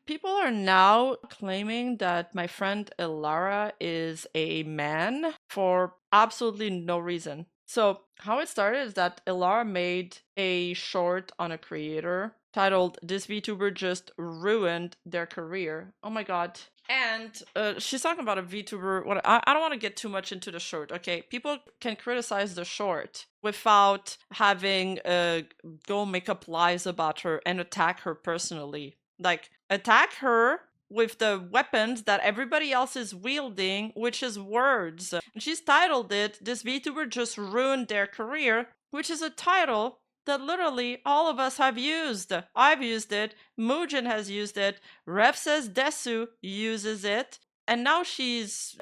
people are now claiming that my friend Ilara is a man for absolutely no reason. So, how it started is that Ilara made a short on a creator titled "This VTuber Just Ruined Their Career." Oh my god. And she's talking about a VTuber. I don't want to get too much into the short, okay? People can criticize the short without having go make up lies about her and attack her personally. Like, attack her with the weapons that everybody else is wielding, which is words. And she's titled it, "This VTuber Just Ruined Their Career," which is a title that literally all of us have used. I've used it, Mujin has used it, Rev says Desu uses it, and now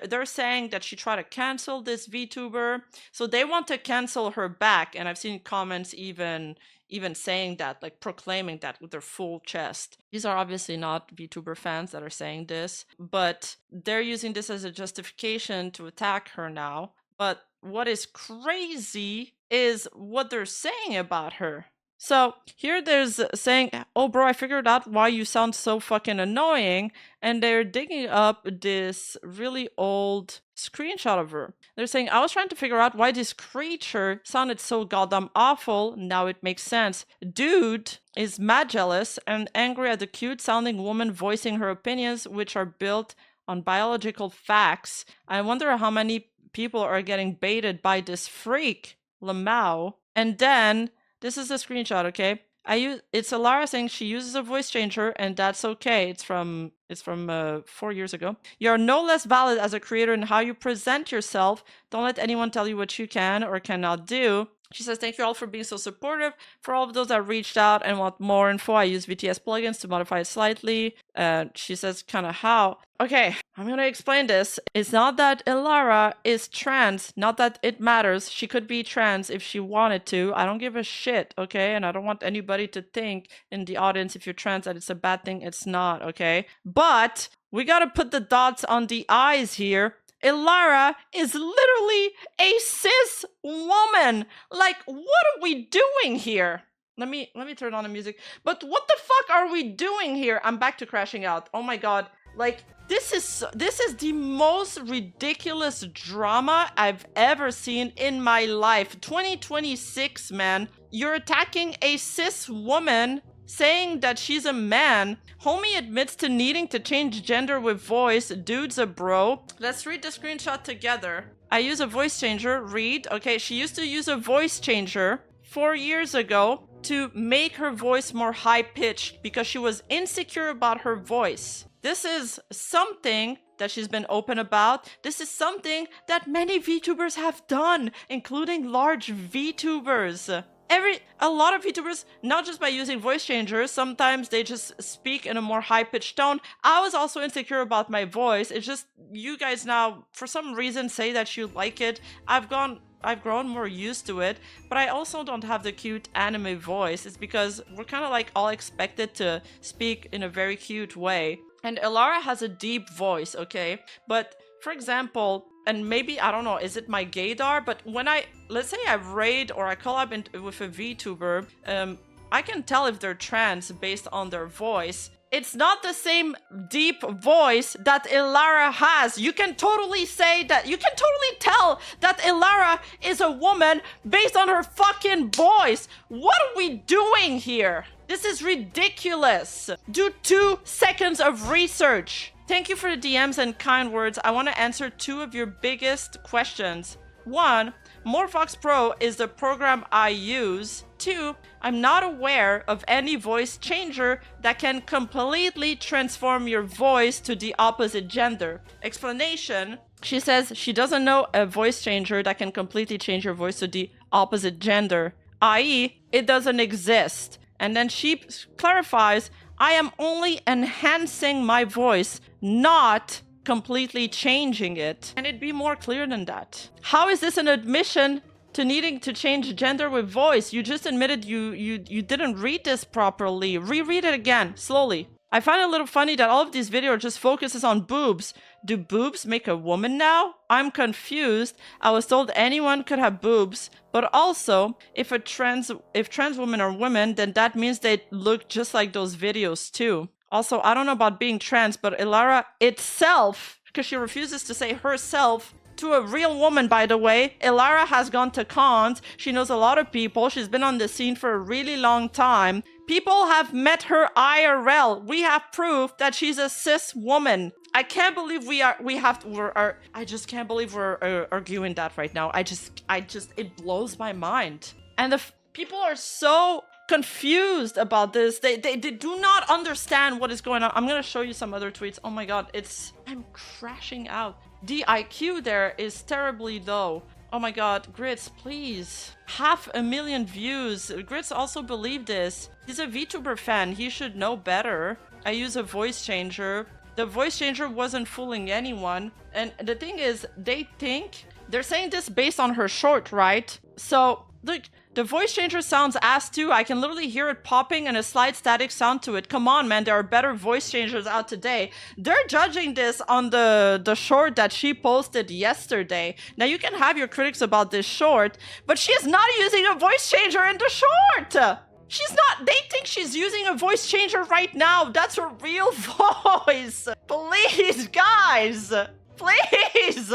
they're saying that she tried to cancel this VTuber, so they want to cancel her back, and I've seen comments even saying that, like proclaiming that with their full chest. These are obviously not VTuber fans that are saying this, but they're using this as a justification to attack her now. But what is crazy is what they're saying about her. So here there's saying, "Oh bro, I figured out why you sound so fucking annoying," and they're digging up this really old screenshot of her. They're saying, "I was trying to figure out why this creature sounded so goddamn awful. Now it makes sense. Dude is mad jealous and angry at the cute sounding woman voicing her opinions, which are built on biological facts. I wonder how many people are getting baited by this freak, Lamau." And then this is a screenshot, okay? It's Alara saying she uses a voice changer, and that's okay. It's from 4 years ago. "You're no less valid as a creator in how you present yourself. Don't let anyone tell you what you can or cannot do." She says, "Thank you all for being so supportive. For all of those that reached out and want more info, I use VTS plugins to modify it slightly." She says kind of how. Okay, I'm going to explain this. It's not that Ilara is trans, not that it matters. She could be trans if she wanted to. I don't give a shit, okay? And I don't want anybody to think in the audience, if you're trans, that it's a bad thing. It's not, okay? But we got to put the dots on the I's here. Ilara is literally a cis woman. Like, what are we doing here? Let me turn on the music. But what the fuck are we doing here? I'm back to crashing out. Oh my god. Like, this is the most ridiculous drama I've ever seen in my life. 2026, man. You're attacking a cis woman, saying that she's a man. Homie admits to needing to change gender with voice. Dude's a bro. Let's read the screenshot together. "I use a voice changer." Read. Okay, she used to use a voice changer 4 years ago to make her voice more high-pitched because she was insecure about her voice. This is something that she's been open about. This is something that many VTubers have done, including large VTubers. A lot of VTubers, not just by using voice changers, sometimes they just speak in a more high-pitched tone. I was also insecure about my voice. It's just, you guys now, for some reason, say that you like it. I've grown more used to it, but I also don't have the cute anime voice. It's because we're kind of like all expected to speak in a very cute way. And Ilara has a deep voice, okay? But, for example, and maybe, I don't know, is it my gaydar? But when let's say I raid or I collab with a VTuber, I can tell if they're trans based on their voice. It's not the same deep voice that Ilara has. You can totally tell that Ilara is a woman based on her fucking voice. What are we doing here? This is ridiculous. Do 2 seconds of research. Thank you for the DMs and kind words. I want to answer 2 of your biggest questions. 1, Morphox Pro is the program I use. 2, I'm not aware of any voice changer that can completely transform your voice to the opposite gender. Explanation. She says she doesn't know a voice changer that can completely change your voice to the opposite gender, i.e., it doesn't exist. And then she clarifies, I am only enhancing my voice, not completely changing it. Can it be more clear than that? How is this an admission to needing to change gender with voice? You just admitted you didn't read this properly. Reread it again, slowly. I find it a little funny that all of these videos just focuses on boobs. Do boobs make a woman now? I'm confused. I was told anyone could have boobs, but also if trans women are women, then that means they look just like those videos too. Also, I don't know about being trans, but Elara itself, because she refuses to say herself to a real woman, by the way. Elara has gone to cons. She knows a lot of people. She's been on the scene for a really long time. People have met her IRL. We have proof that she's a cis woman. I can't believe I just can't believe we're arguing that right now. It blows my mind. And people are so confused about this. They do not understand what is going on. I'm gonna show you some other tweets. Oh my god, I'm crashing out. The IQ there is terribly low. Oh my god, Grits, please. 500,000 views. Grits also believed this. He's a VTuber fan. He should know better. I use a voice changer. The voice changer wasn't fooling anyone. And the thing is, they're saying this based on her short, right? So, look, the voice changer sounds ass too. I can literally hear it popping and a slight static sound to it. Come on, man, there are better voice changers out today. They're judging this on the short that she posted yesterday. Now, you can have your critics about this short, but she's not using a voice changer in the short. She's not. They think she's using a voice changer right now. That's her real voice. Please, guys. Please.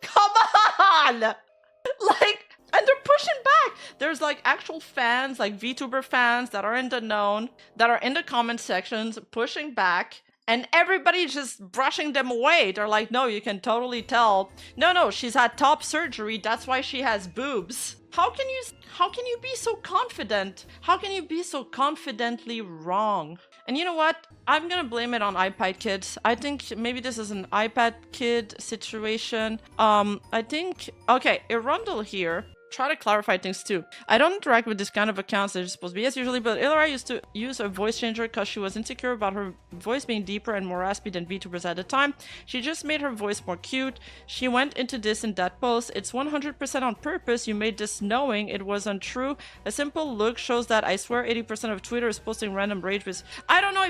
Come on. Like, and they're pushing back. There's like actual fans, like VTuber fans that are in the known, that are in the comment sections pushing back. And everybody's just brushing them away. They're like, no, you can totally tell. No, she's had top surgery. That's why she has boobs. How can you be so confident? How can you be so confidently wrong? And you know what? I'm gonna blame it on iPad kids. I think maybe this is an iPad kid situation. I think, okay, Irundle here. Try to clarify things too. I don't interact with this kind of accounts that are supposed to be yes usually, but Ilara used to use a voice changer because she was insecure about her voice being deeper and more raspy than VTubers at the time. She just made her voice more cute. She went into this in that post. It's 100% on purpose. You made this knowing it was untrue. A simple look shows that. I swear 80% of Twitter is posting random rage with. I don't know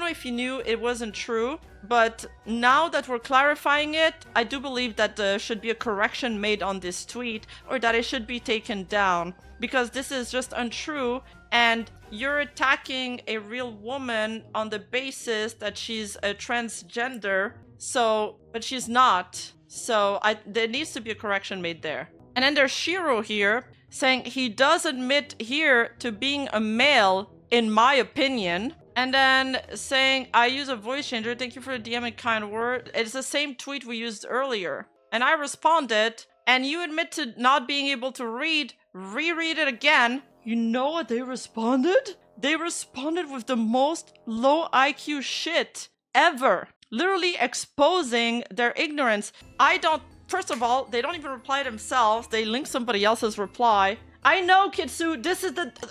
if you knew it wasn't true. But now that we're clarifying it, I do believe that there should be a correction made on this tweet, or that it should be taken down, because this is just untrue, and you're attacking a real woman on the basis that she's a transgender, but she's not. So there needs to be a correction made there. And then there's Shiro here saying he does admit here to being a male, in my opinion. And then saying, I use a voice changer. Thank you for the DM and kind word. It's the same tweet we used earlier. And I responded, and you admit to not being able to reread it again. You know what they responded? They responded with the most low IQ shit ever. Literally exposing their ignorance. First of all, they don't even reply themselves. They link somebody else's reply. I know, Kitsu,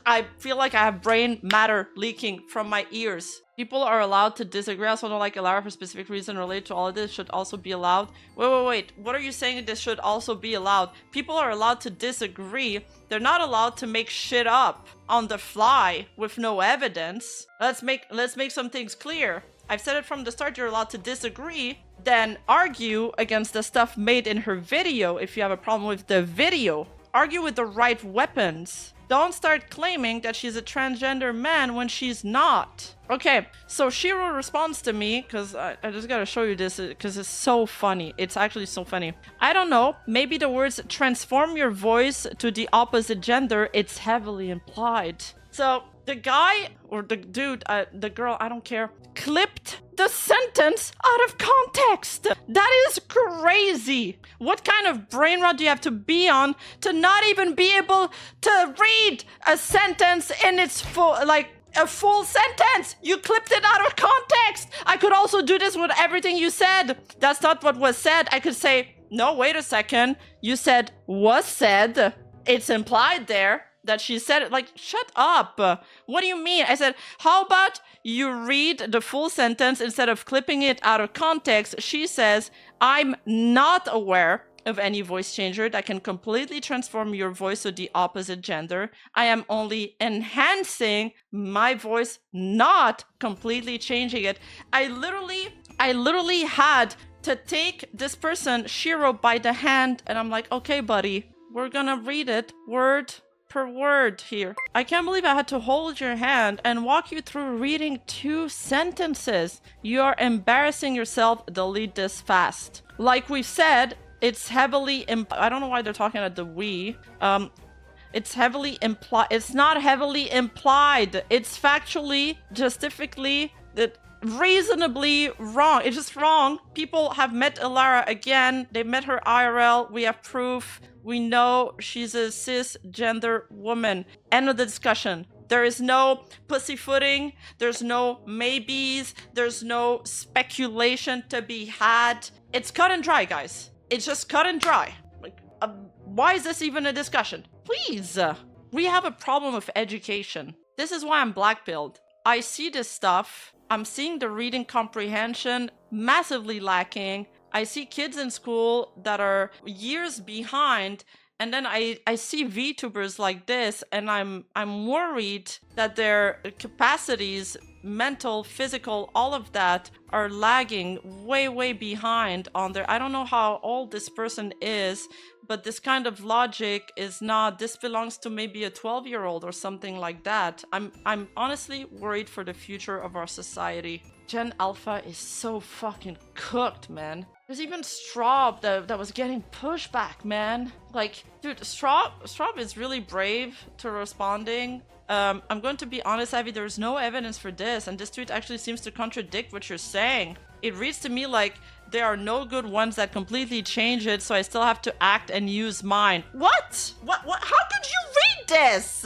I feel like I have brain matter leaking from my ears. People are allowed to disagree. I also don't like Elara for specific reason related to all of this should also be allowed. Wait. What are you saying this should also be allowed? People are allowed to disagree. They're not allowed to make shit up on the fly with no evidence. Let's make some things clear. I've said it from the start, you're allowed to disagree, then argue against the stuff made in her video if you have a problem with the video. Argue with the right weapons. Don't start claiming that she's a transgender man when she's not. Okay, so Shiro responds to me, because I just gotta show you this, because it's so funny. It's actually so funny. I don't know, maybe the words transform your voice to the opposite gender, it's heavily implied. So the guy, or the dude, the girl, I don't care, clipped the sentence out of context. That is crazy. What kind of brain rot do you have to be on to not even be able to read a sentence in its full, like a full sentence? You clipped it out of context. I could also do this with everything you said. That's not what was said. I could say, no, wait a second. You said was said. It's implied there that she said it. Like, shut up. What do you mean? I said, how about you read the full sentence instead of clipping it out of context? She says, I'm not aware of any voice changer that can completely transform your voice to the opposite gender. I am only enhancing my voice, not completely changing it. I literally had to take this person, Shiro, by the hand, and I'm like, okay, buddy, we're gonna read it word per word here. I can't believe I had to hold your hand and walk you through reading 2 sentences. You are embarrassing yourself. Delete this fast. Like we've said, it's heavily I don't know why they're talking about the we. It's heavily implied. It's not heavily implied. It's factually, justifically, reasonably wrong. It's just wrong. People have met Elara again. They met her IRL. We have proof. We know she's a cisgender woman. End of the discussion. There is no pussyfooting. There's no maybes. There's no speculation to be had. It's cut and dry, guys. It's just cut and dry. Like, why is this even a discussion? Please. We have a problem with education. This is why I'm black-pilled. I see this stuff. I'm seeing the reading comprehension massively lacking. I see kids in school that are years behind, and then I see VTubers like this, and I'm worried that their capacities, mental, physical, all of that are lagging way behind on their... I don't know how old this person is, but this kind of logic is not... This belongs to maybe a 12-year-old or something like that. I'm honestly worried for the future of our society. Gen Alpha is so fucking cooked, man. There's even Straub that was getting pushback, man. Like, dude, Straub is really brave to responding. I'm going to be honest, Abby, there's no evidence for this, and this tweet actually seems to contradict what you're saying. It reads to me like there are no good ones that completely change it, so I still have to act and use mine. What? What? How could you read this?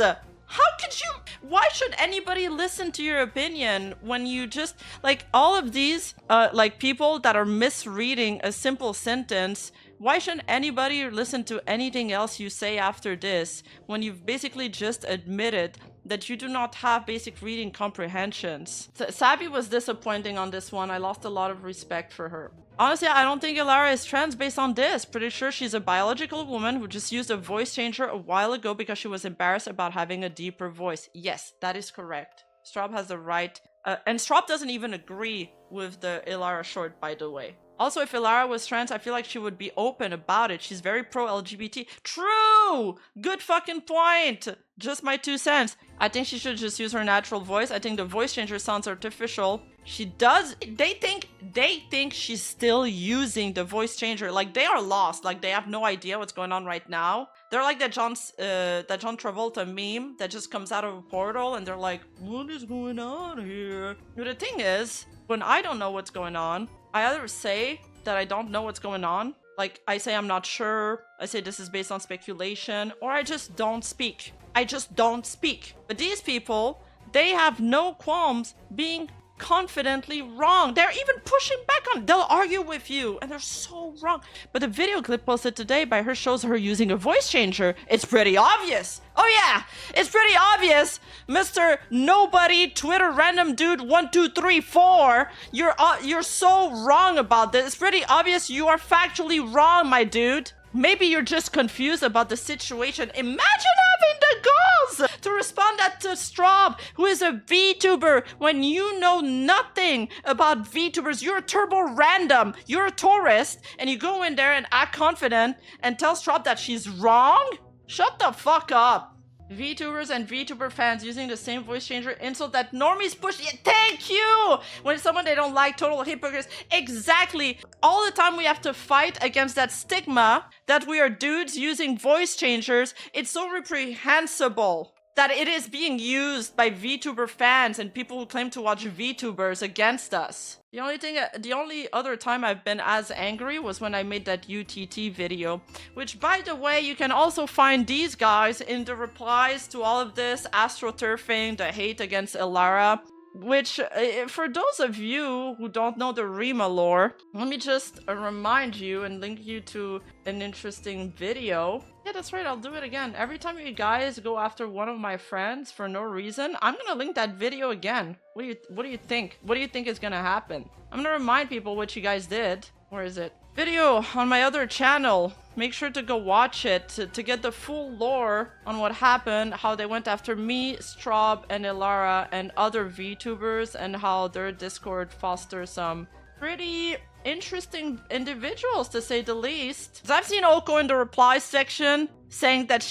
How could you? Why should anybody listen to your opinion when you just, like, all of these, like, people that are misreading a simple sentence? Why shouldn't anybody listen to anything else you say after this when you've basically just admitted that you do not have basic reading comprehensions? Sabi was disappointing on this one. I lost a lot of respect for her. Honestly, I don't think Elara is trans based on this. Pretty sure she's a biological woman who just used a voice changer a while ago because she was embarrassed about having a deeper voice. Yes, that is correct. Straub has the right... and Straub doesn't even agree with the Elara short, by the way. Also, if Elara was trans, I feel like she would be open about it. She's very pro-LGBT. True! Good fucking point! Just my 2 cents. I think she should just use her natural voice. I think the voice changer sounds artificial. She does... They think she's still using the voice changer. Like, they are lost. Like, they have no idea what's going on right now. They're like that John Travolta meme that just comes out of a portal, and they're like, what is going on here? But the thing is, when I don't know what's going on, I either say that I don't know what's going on, like I say I'm not sure, I say this is based on speculation, or I just don't speak. I just don't speak. But these people, they have no qualms being confidently wrong. They're even pushing back on it. They'll argue with you, and they're so wrong. But the video clip posted today by her shows her using a voice changer. It's pretty obvious. Oh yeah, it's pretty obvious, Mr. Nobody Twitter random dude 1234. You're so wrong about this. It's pretty obvious you are factually wrong, my dude. Maybe you're just confused about the situation. Imagine having the goals to respond that to Straub, who is a VTuber, when you know nothing about VTubers. You're a turbo random. You're a tourist, and you go in there and act confident and tell Straub that she's wrong? Shut the fuck up. VTubers and VTuber fans using the same voice changer insult that normies push. Yeah, thank you! When it's someone they don't like, total hypocrites. Exactly. All the time we have to fight against that stigma that we are dudes using voice changers. It's so reprehensible that it is being used by VTuber fans and people who claim to watch VTubers against us. The only other time I've been as angry was when I made that UTT video, which, by the way, you can also find these guys in the replies to all of this astroturfing, the hate against Elara, which, for those of you who don't know the Rima lore, let me just remind you and link you to an interesting video. Yeah, that's right, I'll do it again. Every time you guys go after one of my friends for no reason, I'm gonna link that video again. What do you think? What do you think is gonna happen? I'm gonna remind people what you guys did. Where is it? Video on my other channel. Make sure to go watch it to get the full lore on what happened, how they went after me, Straub, and Elara, and other VTubers, and how their Discord fosters some pretty interesting individuals, to say the least. 'Cause I've seen Oko in the reply section saying that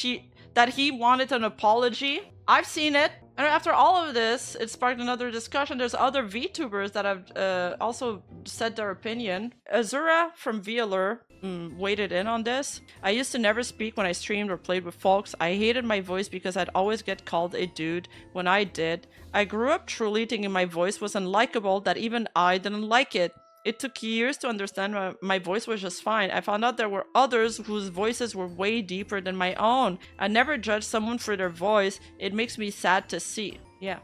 that he wanted an apology. I've seen it. And after all of this, it sparked another discussion. There's other VTubers that have also said their opinion. Azura from VLR waded in on this. I used to never speak when I streamed or played with folks. I hated my voice because I'd always get called a dude when I did. I grew up truly thinking my voice was unlikable, that even I didn't like it. It took years to understand my voice was just fine. I found out there were others whose voices were way deeper than my own. I never judge someone for their voice. It makes me sad to see. Yeah.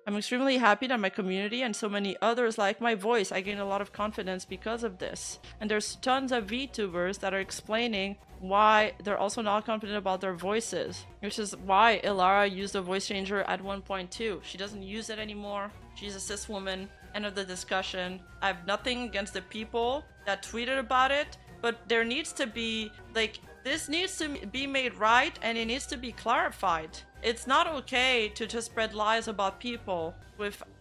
I'm extremely happy that my community and so many others like my voice. I gained a lot of confidence because of this. And there's tons of VTubers that are explaining why they're also not confident about their voices. Which is why Ilara used a voice changer at 1.2. She doesn't use it anymore. She's a cis woman. End of the discussion. I have nothing against the people that tweeted about it, but there needs to be, like, this needs to be made right and it needs to be clarified. It's not okay to just spread lies about people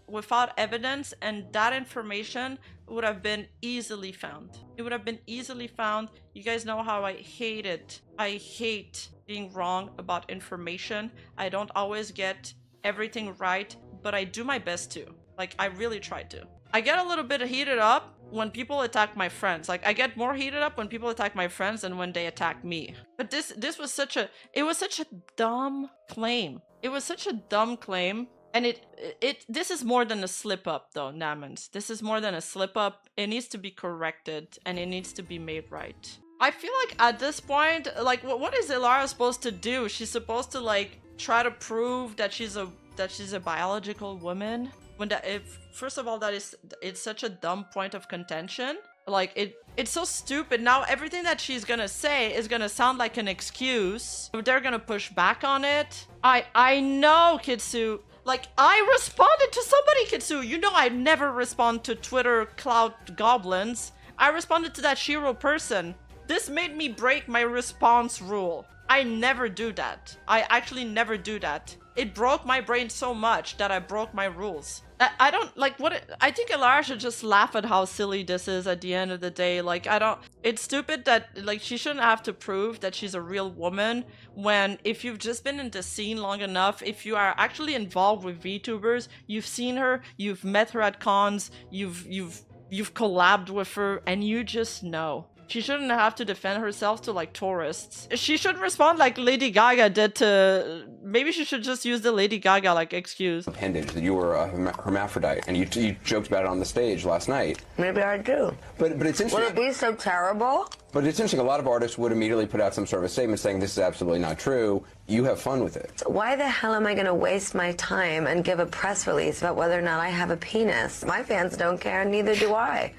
without evidence, and that information would have been easily found. It would have been easily found. You guys know how I hate it. I hate being wrong about information. I don't always get everything right, but I do my best to. Like, I really try to. I get a little bit heated up when people attack my friends. Like, I get more heated up when people attack my friends than when they attack me. But this was such a dumb claim. It was such a dumb claim. And this is more than a slip up though, Namens. This is more than a slip up. It needs to be corrected and it needs to be made right. I feel like at this point, like, what is Ilara supposed to do? She's supposed to, like, try to prove that she's a biological woman? When first of all, it's such a dumb point of contention. Like, it's so stupid. Now everything that she's gonna say is gonna sound like an excuse. They're gonna push back on it. I know, Kitsu. Like, I responded to somebody, Kitsu. You know I never respond to Twitter clout goblins. I responded to that Shiro person. This made me break my response rule. I never do that. I actually never do that. It broke my brain so much that I broke my rules. I don't, like, I think Ilara should just laugh at how silly this is at the end of the day. Like, it's stupid that, like, she shouldn't have to prove that she's a real woman when, if you've just been in the scene long enough, if you are actually involved with VTubers, you've seen her, you've met her at cons, you've collabed with her, and you just know. She shouldn't have to defend herself to, like, tourists. She should respond like Lady Gaga did to... Maybe she should just use the Lady Gaga, like, excuse. Appendage that you were a hermaphrodite, and you joked about it on the stage last night. Maybe I do. But it's interesting. Would it be so terrible? But it's interesting, a lot of artists would immediately put out some sort of a statement saying this is absolutely not true. You have fun with it. So why the hell am I going to waste my time and give a press release about whether or not I have a penis? My fans don't care, and neither do I.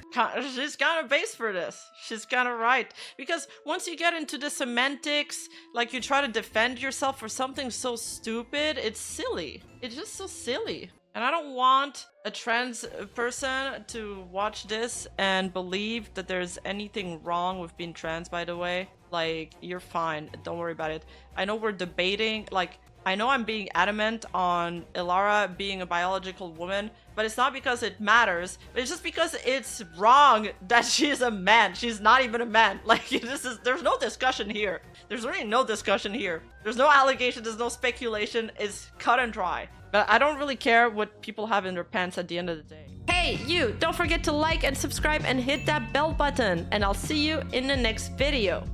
She's kind of base for this. She's kind of right. Because once you get into the semantics, like, you try to defend yourself for something so stupid, it's silly. It's just so silly. And I don't want a trans person to watch this and believe that there's anything wrong with being trans, by the way. Like, you're fine. Don't worry about it. I know we're debating, like, I know I'm being adamant on Ilara being a biological woman, but it's not because it matters. It's just because it's wrong that she's a man. She's not even a man. Like, there's no discussion here. There's really no discussion here. There's no allegation. There's no speculation. It's cut and dry. But I don't really care what people have in their pants at the end of the day. Hey, you! Don't forget to like and subscribe and hit that bell button. And I'll see you in the next video.